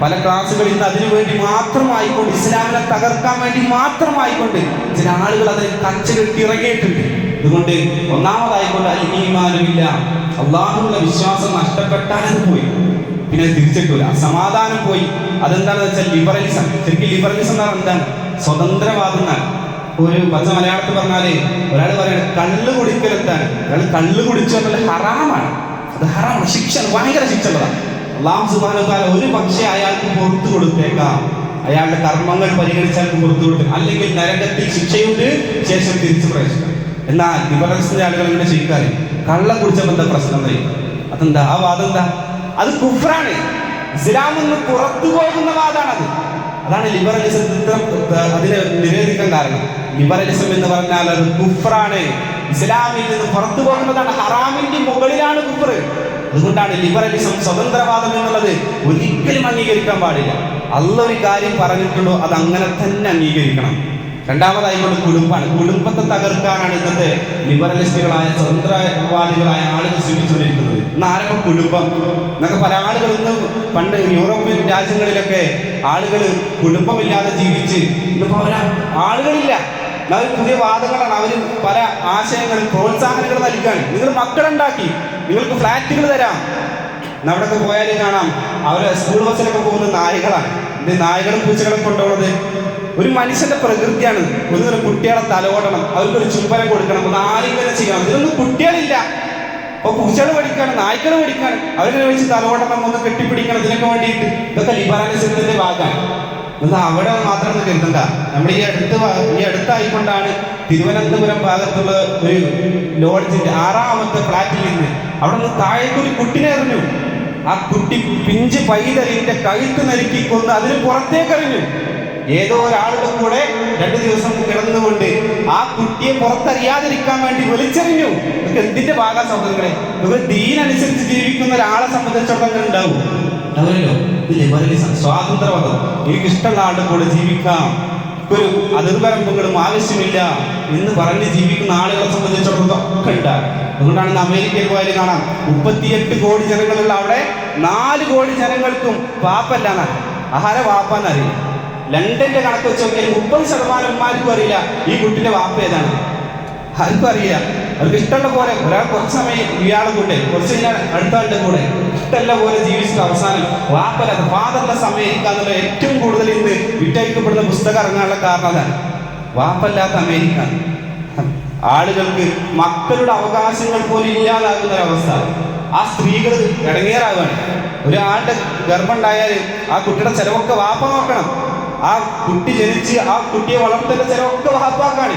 പല ക്ലാസ്സുകൾ ഇന്ന് അതിനു വേണ്ടി മാത്രമായിക്കൊണ്ട്, ഇസ്ലാമിനെ തകർക്കാൻ വേണ്ടി മാത്രമായിക്കൊണ്ട് ചില ആളുകൾ അതിന് കച്ചകെട്ടി ഇറങ്ങിയിട്ടുണ്ട്. അതുകൊണ്ട് ഒന്നാമതായിക്കൊണ്ട് ഈമാനുമില്ല, അള്ളാഹുവിന്റെ വിശ്വാസം നഷ്ടപ്പെട്ടാലും പോയി, പിന്നെ തിരിച്ചിട്ടില്ല, സമാധാനം പോയി. അതെന്താണെന്ന് വെച്ചാൽ ലിബറലിസം. ശരിക്കും ലിബറലിസം എന്ന് പറഞ്ഞാൽ എന്താണ്? സ്വതന്ത്രവാദം എന്നാണ്. ഒരു പച്ച മലയാളത്തിൽ പറഞ്ഞാല് ഒരാൾ പറയുന്നത് കള്ള് കുടിക്കൽ എന്താണ്? ഒരാൾ കള്ള് കുടിച്ചു എന്നുള്ള ഹറാമാണ്. അത് ഹറാമാണ്, ശിക്ഷ, ഭയങ്കര ശിക്ഷ ഉള്ളതാണ്. അല്ലാഹു സുബ്ഹാനഹു വ തആല ഒരു പക്ഷേ അയാൾക്ക് പുറത്തു കൊടുത്തേക്കാം, അയാളുടെ കർമ്മങ്ങൾ പരിഗണിച്ചാൽ പുറത്തു കൊടുത്തേക്കാം, അല്ലെങ്കിൽ നരകത്തിൽ ശിക്ഷയുണ്ട്, ശേഷം തിരിച്ചു പ്രവേശിക്കാം. എന്നാൽ ലിബറലിസ്റ്റിന്റെ ആളുകൾ ഇങ്ങനെ ശരിക്കാറ് കള്ളം കുടിച്ചപ്പോൾ എന്താ പ്രശ്നം എന്തായി? അതെന്താ ആ വാദം? എന്താ അത്? കുഫ്റാണ്, ഇസ്ലാമിൽ നിന്ന് പുറത്തു പോകുന്ന വാദമാണത്. അതാണ് ലിബറലിസം അതിനെ നിരോധിക്കാൻ കാരണം. ലിബറലിസം എന്ന് പറഞ്ഞാൽ അത് കുഫ്റാണ്, ഇസ്ലാമിൽ നിന്ന് പുറത്തു പോകുന്നതാണ്, ഹറാമിന്റെ മുകളിലാണ് കുഫ്ർ. അതുകൊണ്ടാണ് ലിബറലിസം, സ്വതന്ത്രവാദം എന്നുള്ളത് ഒരിക്കലും അംഗീകരിക്കാൻ പാടില്ല. അല്ലാഹു ഒരു കാര്യം പറഞ്ഞിട്ടുണ്ടോ അത് അങ്ങനെ തന്നെ അംഗീകരിക്കണം. രണ്ടാമതായിക്കൊണ്ട് കുടുംബമാണ്. കുടുംബത്തെ തകർക്കാനാണ് ഇന്നത്തെ ലിബറലിസ്റ്റുകളായ സ്വതന്ത്രവാദികളായ ആളുകൾ ശ്രമിച്ചുകൊണ്ടിരിക്കുന്നത്. ആരൊക്കെ കുടുംബം എന്നൊക്കെ പല ആളുകൾ ഇന്ന് പണ്ട് യൂറോപ്യൻ രാജ്യങ്ങളിലൊക്കെ ആളുകൾ കുടുംബമില്ലാതെ ജീവിച്ച് ഇന്നിപ്പോൾ ആളുകളില്ല. അവർ പുതിയ വാദങ്ങളാണ്, അവർ പല ആശയങ്ങളും പ്രോത്സാഹനങ്ങൾ നൽകാൻ. നിങ്ങൾ മക്കളുണ്ടാക്കി, നിങ്ങൾക്ക് ഫ്ലാറ്റുകൾ തരാം. അവിടെയൊക്കെ പോയാൽ കാണാം അവരെ സ്കൂൾ ബസ്സിലൊക്കെ പോകുന്ന നായകളാണ്. ഇത് നായകളും പൂച്ചകളും കൊണ്ടുപോകുന്നത് ഒരു മനുഷ്യന്റെ പ്രകൃതിയാണ്. ഒരു കുട്ടികളെ തലോടണം, അവർക്കൊരു ചുംബനം കൊടുക്കണം, ഒന്ന് ആലിംഗനം ചെയ്യണം. ഇതിലൊന്നും കുട്ടികളില്ല. അപ്പോൾ പൂച്ചകൾ പഠിക്കാണ്, നായ്ക്കൾ പഠിക്കാണ്, അവരെ വെച്ച് തലോടണം, ഒന്ന് കെട്ടിപ്പിടിക്കണം. ഇതിനൊക്കെ വേണ്ടിയിട്ട് ഇതൊക്കെ ലിബറലിസത്തിന്റെ ഭാഗമാണ്. എന്നാൽ അവിടെ മാത്രം കരുതണ്ട. നമ്മുടെ ഈ അടുത്തായിക്കൊണ്ടാണ് തിരുവനന്തപുരം ഭാഗത്തുള്ള ഒരു ലോഡ്ജിന്റെ 6ാമത്തെ ഫ്ലാറ്റിൽ നിന്ന് അവിടെ നിന്ന് താഴേക്കൊരു കുട്ടിനെ എറിഞ്ഞു. ആ കുട്ടി പിഞ്ച് പൈതലിന്റെ കഴുത്ത് നലുക്കിക്കൊണ്ട് അതിന് പുറത്തേക്കെറിഞ്ഞു. ഏതോ ഒരാളുടെ കൂടെ 2 ദിവസം കിടന്നുകൊണ്ട് ആ കുട്ടിയെ പുറത്തറിയാതിരിക്കാൻ വേണ്ടി വലിച്ചെറിഞ്ഞു. ഇതൊക്കെ എന്തിന്റെ ഭാഗം സഹോദരങ്ങളെ? ഇവർ ദീനനുസരിച്ച് ജീവിക്കുന്ന ഒരാളെ സംബന്ധിച്ചിടത്തോളം ഉണ്ടാവും അവരല്ലോ. ഇത് ലിബറലിസം, സ്വാതന്ത്ര്യവാദം. എനിക്ക് ഇഷ്ടമുള്ള ആളുടെ കൂടെ ജീവിക്കാം, ഒരു അതിർവരമ്പുകളും ആവശ്യമില്ല എന്ന് പറഞ്ഞ് ജീവിക്കുന്ന ആളുകളെ സംബന്ധിച്ചിടത്തോളം ഒക്കെ ഉണ്ടാകും. അതുകൊണ്ടാണ് അമേരിക്കയിൽ പോയാൽ കാണാം 38 കോടി ജനങ്ങളുള്ള അവിടെ 4 കോടി ജനങ്ങൾക്കും വാപ്പല്ല എന്നാണ്, ആഹാര വാപ്പാന്നറിയില്ല. ലണ്ടന്റെ കണക്ക് വെച്ച് നോക്കിയാൽ 30% അറിയില്ല ഈ കുട്ടിന്റെ വാപ്പ ഏതാണ്, ആർക്കും അറിയില്ല. അവർക്ക് ഇഷ്ടമുള്ള പോലെ ഒരാൾ കുറച്ച് സമയം ഇയാളെ കൂടെ, കുറച്ച് കഴിഞ്ഞാൽ അടുത്ത ആളുടെ കൂടെ ഇഷ്ടമുള്ള പോലെ ജീവിച്ചിട്ട് അവസാനം വാപ്പല്ലാത്ത ഫാദർലെസ് അമേരിക്ക എന്നുള്ള ഏറ്റവും കൂടുതൽ ഇന്ന് വിറ്റഴിക്കപ്പെടുന്ന പുസ്തകം ഇറങ്ങാനുള്ള കാരണം അതാണ്. വാപ്പല്ലാത്ത അമേരിക്ക. ആളുകൾക്ക് മക്കളുടെ അവകാശങ്ങൾ പോലും ഇല്ലാതാകുന്ന ഒരവസ്ഥ. ആ സ്ത്രീകൾ ഇടങ്ങേറാവുകയാണ്. ഒരാളുടെ ഗർഭം ഉണ്ടായാൽ ആ കുട്ടിയുടെ ചിലവൊക്കെ വാപ്പ നോക്കണം. ആ കുട്ടി ജനിച്ച് ആ കുട്ടിയെ വളർത്തേണ്ട ചിലവൊക്കെ വാപ്പാക്കാണ്.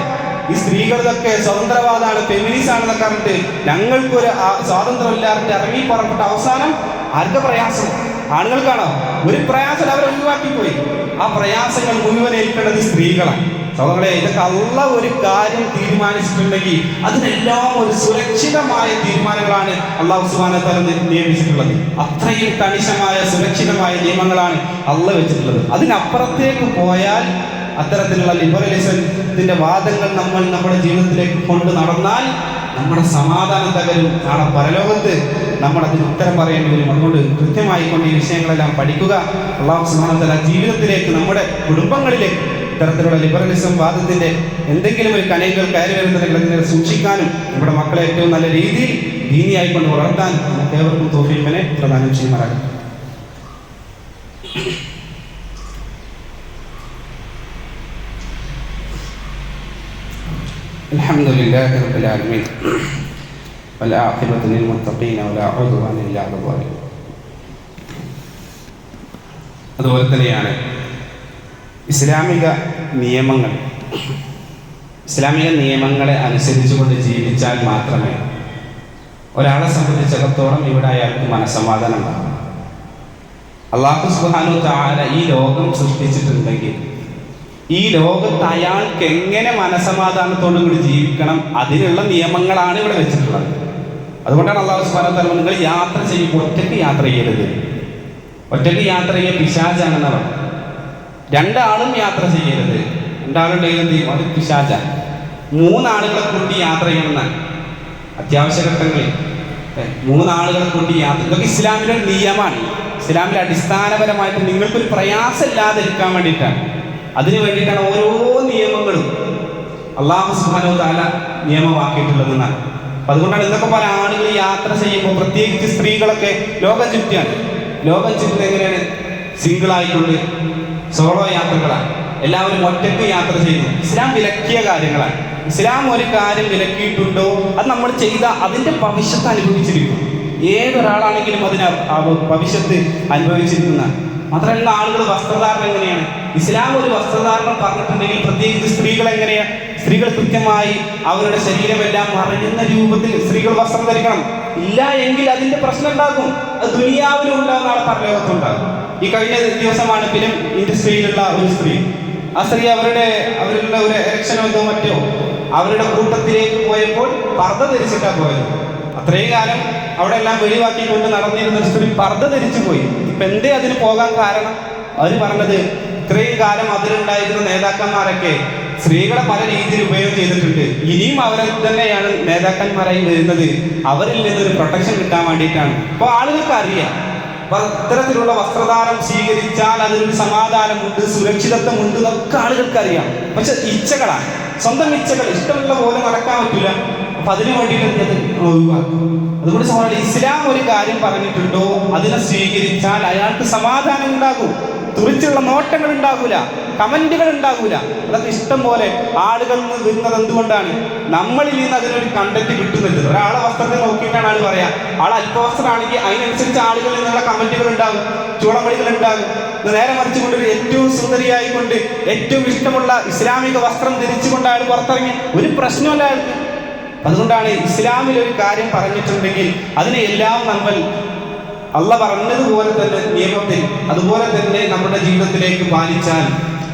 ഈ സ്ത്രീകളിലൊക്കെ സ്വതന്ത്രവാദമാണ്, ഫെമിനിസ്റ്റ് ആണെന്നൊക്കെ പറഞ്ഞിട്ട് ഞങ്ങൾക്കൊരു സ്വാതന്ത്ര്യം ഇല്ലാതെ ഇറങ്ങി പുറപ്പെട്ട അവസാനം ആർക്ക് പ്രയാസം? ആണുങ്ങൾക്കാണോ? ഒരു പ്രയാസം അവർ ഒഴിവാക്കിപ്പോയി. ആ പ്രയാസങ്ങൾ മുഴുവൻ ഏൽക്കേണ്ടത് സ്ത്രീകളാണ്. സഹോദരങ്ങളെ, ഇതൊക്കെ അള്ള ഒരു കാര്യം തീരുമാനിച്ചിട്ടുണ്ടെങ്കിൽ അതിനെല്ലാം ഒരു സുരക്ഷിതമായ തീരുമാനങ്ങളാണ് അള്ളാഹു സുബ്ഹാനഹു വ തആല നിയമിച്ചിട്ടുള്ളത്. അത്രയും കണിശമായ സുരക്ഷിതമായ നിയമങ്ങളാണ് അള്ള വെച്ചിട്ടുള്ളത്. അതിനപ്പുറത്തേക്ക് പോയാൽ അത്തരത്തിലുള്ള ലിബറലിസത്തിന്റെ വാദങ്ങൾ നമ്മൾ നമ്മുടെ ജീവിതത്തിലേക്ക് കൊണ്ട് നടന്നാൽ നമ്മുടെ സമാധാനം തകരും. നാളെ പരലോകത്ത് നമ്മൾ അതിന് ഉത്തരം പറയേണ്ടി വരും. അതുകൊണ്ട് കൃത്യമായി കൊണ്ട് ഈ വിഷയങ്ങളെല്ലാം പഠിക്കുക. അല്ലാഹു സുബ്ഹാനഹു വ തആല ജീവിതത്തിലേക്ക്, നമ്മുടെ കുടുംബങ്ങളിലേക്ക് ഇത്തരത്തിലുള്ള ലിബറലിസം വാദത്തിന്റെ എന്തെങ്കിലും ഒരു കനകൾ കയറി വരുന്നുണ്ടെങ്കിൽ അതിനെ സൂക്ഷിക്കാനും നമ്മുടെ മക്കളെ ഏറ്റവും നല്ല രീതിയിൽ ദീനിയായിക്കൊണ്ട് വളർത്താൻ നമുക്ക് ഏവർക്കും തൗഫീഖിനെ പ്രദാനം ചെയ്യുമാറാകട്ടെ. അൽഹംദുലില്ലാഹി റബ്ബിൽ ആലമീൻ വൽ ആഖിബത്തു ലിൽ മുത്തഖീന വലാ ഉദ്വാന ഇല്ലാ അലൽ ളാലിമീൻ. അതുപോലെ തന്നെയാണ് ഇസ്ലാമിക നിയമങ്ങളെ അനുസരിച്ചുകൊണ്ട് ജീവിച്ചാൽ മാത്രമേ ഒരാളെ സംബന്ധിച്ചിടത്തോളം ഇവിടെ അയാൾക്ക് മനസ്സമാധാനം ഉണ്ടാകും. അല്ലാഹു സുബ്ഹാനഹു വ തആല ഈ ലോകം സൃഷ്ടിച്ചിട്ടുണ്ടെങ്കിൽ ഈ ലോകത്ത് അയാൾക്ക് എങ്ങനെ മനസ്സമാധാനത്തോടു കൂടി ജീവിക്കണം, അതിനുള്ള നിയമങ്ങളാണ് ഇവിടെ വെച്ചിട്ടുള്ളത്. അതുകൊണ്ടാണ് അല്ലാഹു സുബ്ഹാനഹു വ തആല നിങ്ങൾ യാത്ര ചെയ്യുമ്പോൾ ഒറ്റയ്ക്ക് യാത്ര ചെയ്യരുത്. ഒറ്റയ്ക്ക് യാത്ര ചെയ്യുക പിശാചാണെന്ന് പറഞ്ഞു. രണ്ടാളും യാത്ര ചെയ്യരുത്. രണ്ടാളുടെ അത് പിശാച. മൂന്നാളുകളെ കൂട്ടി യാത്ര ചെയ്യണമെന്നാണ് അത്യാവശ്യ ഘട്ടങ്ങളിൽ. മൂന്നാളുകളെ കൂട്ടി യാത്ര, ഇതൊക്കെ ഇസ്ലാമിലെ നിയമമാണ്. ഇസ്ലാമിലെ അടിസ്ഥാനപരമായിട്ട് നിങ്ങൾക്കൊരു പ്രയാസമില്ലാതെ ഇരിക്കാൻ വേണ്ടിയിട്ടാണ്. അതിനു വേണ്ടിയിട്ടാണ് ഓരോ നിയമങ്ങളും അല്ലാഹു സുബ്ഹാനഹു വ തആല നിയമമാക്കിയിട്ടുള്ളതെന്നാണ്. അപ്പം അതുകൊണ്ടാണ് ഇന്നൊക്കെ പല ആളുകൾ യാത്ര ചെയ്യുമ്പോൾ, പ്രത്യേകിച്ച് സ്ത്രീകളൊക്കെ ലോകം ചുറ്റിയാണ്. ലോകം ചുറ്റുന്നത് എങ്ങനെയാണ്? സിംഗിളായിക്കൊണ്ട് സോളോ യാത്രകളാണ്. എല്ലാവരും ഒറ്റയ്ക്ക് യാത്ര ചെയ്യുന്നു. ഇസ്ലാം വിലക്കിയ കാര്യങ്ങളാണ്. ഇസ്ലാം ഒരു കാര്യം വിലക്കിയിട്ടുണ്ടോ അത് നമ്മൾ ചെയ്ത അതിൻ്റെ ഭവിഷ്യത്ത് അനുഭവിച്ചിരിക്കും. ഏതൊരാളാണെങ്കിലും അതിന് ഭവിഷ്യത്ത് അനുഭവിച്ചിരിക്കുന്ന. മാത്രമല്ല, ആളുകൾ വസ്ത്രധാരണം എങ്ങനെയാണ്? ഇസ്ലാം ഒരു വസ്ത്രധാരണം പറഞ്ഞിട്ടുണ്ടെങ്കിൽ പ്രത്യേകിച്ച് സ്ത്രീകൾ എങ്ങനെയാണ്? സ്ത്രീകൾ കൃത്യമായി അവരുടെ ശരീരമെല്ലാം മറയുന്ന രൂപത്തിൽ സ്ത്രീകൾ വസ്ത്രം ധരിക്കണം. ഇല്ല എങ്കിൽ അതിന്റെ പ്രശ്നം ഉണ്ടാകും. അത് ദുനിയാവിലും ഉണ്ടാകും, നാളെ പരലോകത്തും ഉണ്ടാകും. ഈ കഴിഞ്ഞ ദിവസമാണ് ഫിലിം ഇൻഡസ്ട്രിയിലുള്ള ഒരു സ്ത്രീ, ആ സ്ത്രീ അവരുടെ ഒരു ഇലക്ഷനോ എന്തോ മറ്റോ അവരുടെ കൂട്ടത്തിലേക്ക് പോയപ്പോൾ പർദ്ദ ധരിച്ചിട്ടാണ് പോയത്. അത്രയും കാലം അവിടെ എല്ലാം വെളിവാക്കിക്കൊണ്ട് നടന്നിരുന്ന ഒരു സ്ത്രീ പർദ്ദ ധരിച്ചു പോയി. ഇപ്പം എന്തേ അതിന് പോകാൻ കാരണം? അവർ പറഞ്ഞത് ഇത്രയും കാലം അതിലുണ്ടായിരുന്ന നേതാക്കന്മാരൊക്കെ സ്ത്രീകളെ പല രീതിയിൽ ഉപയോഗം ചെയ്തിട്ടുണ്ട്, ഇനിയും അവരെ തന്നെയാണ് നേതാക്കന്മാരായി വരുന്നത്, അവരിൽ നിന്നൊരു പ്രൊട്ടക്ഷൻ കിട്ടാൻ വേണ്ടിയിട്ടാണ്. അപ്പോൾ ആളുകൾക്ക് അറിയാം ഇത്തരത്തിലുള്ള വസ്ത്രധാരം സ്വീകരിച്ചാൽ അതിനൊരു സമാധാനമുണ്ട്, സുരക്ഷിതത്വമുണ്ട് എന്നൊക്കെ ആളുകൾക്ക് അറിയാം. പക്ഷെ ഇച്ഛകളാണ്, സ്വന്തം ഇച്ഛകൾ, ഇഷ്ടമുള്ള പോലെ നടക്കാൻ പറ്റില്ല. അപ്പൊ അതിനു വേണ്ടിയിട്ട് ഒഴിവാക്കും. അതുകൊണ്ട് സഹോദരൻ, ഇസ്ലാം ഒരു കാര്യം പറഞ്ഞിട്ടുണ്ടോ അതിനെ സ്വീകരിച്ചാൽ അയാൾക്ക് സമാധാനം ഉണ്ടാകും. തുറിച്ചുള്ള നോട്ടങ്ങൾ ഉണ്ടാകൂല, കമന്റുകൾ ഉണ്ടാകൂല. അതൊക്കെ ഇഷ്ടം പോലെ ആളുകളിൽ നിന്ന് വരുന്നത് എന്തുകൊണ്ടാണ്? നമ്മളിൽ നിന്ന് അതിനൊരു കണ്ടന്റ് കിട്ടുന്നുണ്ട്. ഒരാളെ വസ്ത്രത്തെ നോക്കിയിട്ടാണ് ആൾ പറയാ. ആൾ അല്പവസ്ത്രമാണെങ്കിൽ അതിനനുസരിച്ച് ആളുകളിൽ നിന്നുള്ള കമന്റുകൾ ഉണ്ടാകും, ചൂളമണികൾ ഉണ്ടാകും. നേരെ മറിച്ചുകൊണ്ട് ഏറ്റവും സുന്ദരിയായിക്കൊണ്ട് ഏറ്റവും ഇഷ്ടമുള്ള ഇസ്ലാമിക വസ്ത്രം ധരിച്ചുകൊണ്ട് അയാൾ പുറത്തിറങ്ങി ഒരു പ്രശ്നമല്ല അയാൾക്ക്. അതുകൊണ്ടാണ് ഇസ്ലാമിൽ ഒരു കാര്യം പറഞ്ഞിട്ടുണ്ടെങ്കിൽ അതിനെ എല്ലാം നമ്മൾ അള്ള പറഞ്ഞതുപോലെ തന്നെ നിയമത്തിൽ അതുപോലെ തന്നെ നമ്മുടെ ജീവിതത്തിലേക്ക് പാലിച്ചാൽ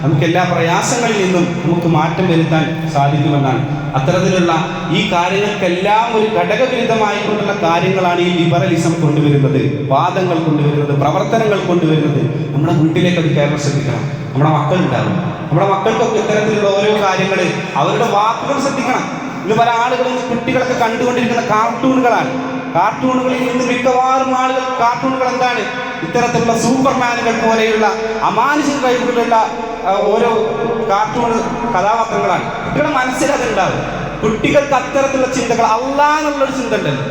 നമുക്ക് എല്ലാ പ്രയാസങ്ങളിൽ നിന്നും നമുക്ക് മാറ്റം വരുത്താൻ സാധിക്കുമെന്നാണ്. അത്തരത്തിലുള്ള ഈ കാര്യങ്ങൾക്കെല്ലാം ഒരു ഘടകവിരുദ്ധമായിക്കൊണ്ടുള്ള കാര്യങ്ങളാണ് ഈ ലിബറലിസം കൊണ്ടുവരുന്നത്, വാദങ്ങൾ കൊണ്ടുവരുന്നത്, പ്രവർത്തനങ്ങൾ കൊണ്ടുവരുന്നത്. നമ്മുടെ വീട്ടിലേക്ക് അത് കയറാൻ ശ്രദ്ധിക്കണം. നമ്മുടെ മക്കളുണ്ടാകും, നമ്മുടെ മക്കൾക്കൊക്കെ ഇത്തരത്തിലുള്ള ഓരോ കാര്യങ്ങൾ അവരുടെ വാക്കുകൾ ശ്രദ്ധിക്കണം. ഇന്ന് പല ആളുകളും കുട്ടികളൊക്കെ കണ്ടുകൊണ്ടിരിക്കുന്ന കാർട്ടൂണുകളിൽ നിന്ന് മിക്കവാറും ആളുകൾ കാർട്ടൂണുകൾ എന്താണ്? ഇത്തരത്തിലുള്ള സൂപ്പർമാനുകൾ പോലെയുള്ള അമാനുഷിക കഴിവുകളുള്ള ഓരോ കാർട്ടൂൺ കഥാപാത്രങ്ങളാണ്. കുട്ടികളുടെ മനസ്സിൽ അതുണ്ടാവും. കുട്ടികൾക്ക് അത്തരത്തിലുള്ള ചിന്തകൾ, അല്ലാഹ് എന്നുള്ളൊരു ചിന്ത ഉണ്ടല്ലോ,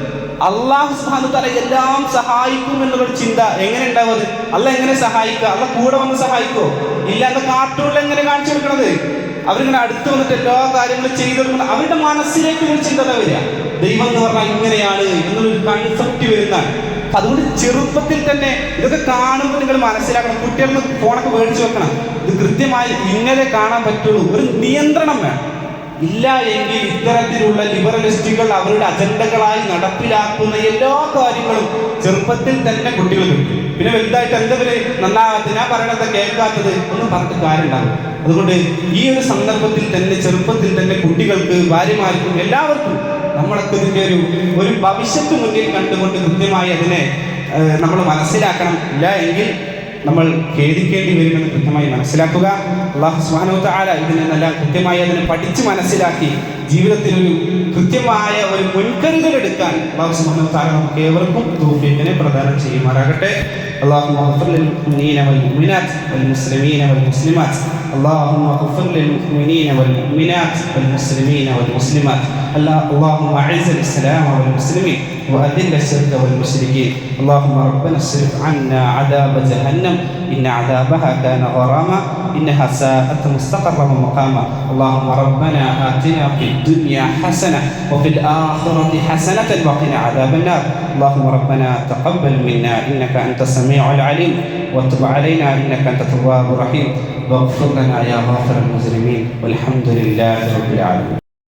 അല്ലാഹു സുബ്ഹാനഹു വ തആല എല്ലാം സഹായിക്കും എന്നുള്ളൊരു ചിന്ത എങ്ങനെ ഉണ്ടാവും? അത് അല്ല എങ്ങനെ സഹായിക്കുക? അല്ല കൂടെ വന്ന് സഹായിക്കുമോ? ഇല്ല. അത് കാർട്ടൂണിൽ എങ്ങനെ കാണിച്ചു കൊടുക്കണത്? അവരിങ്ങനെ അടുത്ത് വന്നിട്ട് എല്ലാ കാര്യങ്ങളും ചെയ്തു കൊടുക്കണം. അവരുടെ മനസ്സിലേക്ക് ഒരു ചിന്തത വരിക, ദൈവം എന്ന് പറഞ്ഞാൽ ഇങ്ങനെയാണ് എന്നുള്ളൊരു കൺസെപ്റ്റ് വരുന്നതാണ്. അതുകൊണ്ട് ചെറുപ്പത്തിൽ തന്നെ ഇതൊക്കെ കാണുമ്പോൾ നിങ്ങൾ മനസ്സിലാക്കണം. കുട്ടികൾക്ക് ഫോണൊക്കെ മേടിച്ചു വെക്കണം. ഇത് കൃത്യമായി ഇങ്ങനെ കാണാൻ പറ്റുള്ളൂ. ഒരു നിയന്ത്രണം വേണം. ഇല്ല എങ്കിൽ ഇത്തരത്തിലുള്ള ലിബറലിസ്റ്റുകൾ അവരുടെ അജണ്ടകളായി നടപ്പിലാക്കുന്ന എല്ലാ കാര്യങ്ങളും ചെറുപ്പത്തിൽ തന്നെ കുട്ടികൾ കിട്ടും. പിന്നെ വലുതായിട്ട് എന്തവര് നന്നാകാത്ത, ഞാൻ പറയണത് കേൾക്കാത്തത് ഒന്നും പറഞ്ഞിട്ട് കാര്യമുണ്ടാകും. അതുകൊണ്ട് ഈ ഒരു സന്ദർഭത്തിൽ തന്നെ ചെറുപ്പത്തിൽ തന്നെ കുട്ടികൾക്ക്, ഭാര്യമാർക്കും, എല്ലാവർക്കും നമ്മളൊക്കെ ഇതിൻ്റെ ഒരു ഭവിഷ്യത്ത് മുന്നിൽ കണ്ടുകൊണ്ട് കൃത്യമായി അതിനെ നമ്മൾ മനസ്സിലാക്കണം. ഇല്ല എങ്കിൽ നമ്മൾ ഖേദിക്കേണ്ടി വരുമെന്ന് കൃത്യമായി മനസ്സിലാക്കുക. അല്ലാഹു സുബ്ഹാനഹു വ തആല ഇതിനെ നല്ല കൃത്യമായി അതിനെ പഠിച്ച് മനസ്സിലാക്കി ജീവിതത്തിൽ ഒരു കൃത്യമായ ഒരു മുൻകരുതൽ എടുക്കാൻ അല്ലാഹു സുബ്ഹാനഹു വ തആല നമുക്ക് ഏവർക്കും തൗഫീഖിനെ പ്രദാനം ചെയ്യുമാറാകട്ടെ. اللهم اغفر للمؤمنين والمؤمنات والمسلمين والمسلمات اللهم اغفر للمؤمنين والمؤمنات والمسلمين والمسلمات اللهم اعز الاسلام والمسلمين واذل الشرك والمشركين اللهم ربنا اصرف عنا عذاب جهنم ان عذابها كان غراما انها ساءت مستقرا ومقاما اللهم ربنا آتنا في الدنيا حسنه وفي الاخره حسنه وقنا عذاب النار اللهم ربنا تقبل منا انك انت السميع العليم وتب علينا انك انت التواب الرحيم واغفر لنا يا غافر المجرمين والحمد لله رب العالمين.